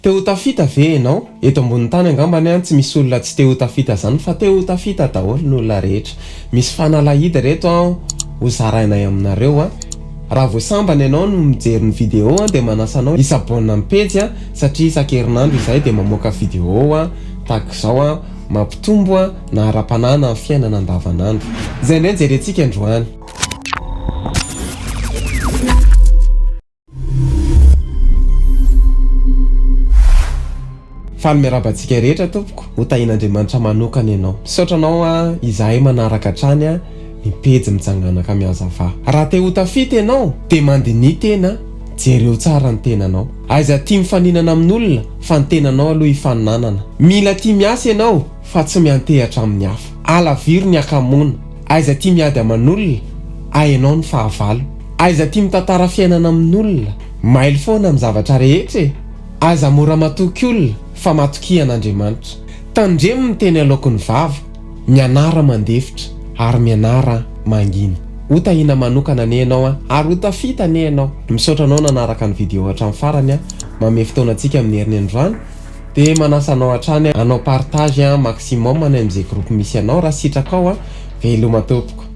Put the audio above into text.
Te ho tafita ve ianao? Eto ambony tany angambany any tsy misy olona tsy te ho tafita zany fa te ho tafita daholo ny olona rehetra. Misy fanalahida reto ho zarainay aminareo Raha vao sambany ianao no mijery ny vidéo dia manasanao isabonina amin'ny page satria isan-kerinandro izahay dia mamoaka vidéo tahaka izao mampitombo na ara-panahina amin'ny fiainana andavanandro. Izay indray jerentsika androany. Faly miarabantsika rehetra tompoko, ho tahin'Andriamanitra manokana ianao. Misaotra anao izahay manaraka hatrany ny pejy mitsanganaka miazava. Raha te ho tafita ianao dia mandini tena, jereo tsara ny tenanao. Aiza tia mifaninana amin'olona fa ny tenanao aloha hifaninanana. Mila tia miasa ianao fa tsy miantehatra amin'ny hafa. Alaviry ny akamoana. Aiza tia miady aman'olona, ianao ny fahavalo. Aiza tia mitantara fiainana amin'olona, maily foana amin'ny zavatra rehetra. Aiza mora matoky olona fa matoky an'Andriamanitra. Tandremo ny teny aloky ny vava, mianara mandefitra ary mianara mangina. Ho tahina manokana ne ianao ary ho tafita ne ianao. Misaotra anao nanaraka ny vidéo hatramin'ny farany manome fotoana antsika amin'ny herin'ny androany dia manasa anao hatrany anao partage maximum any amin'izay groupe misy anao raha sitraka ao veloma tompoko.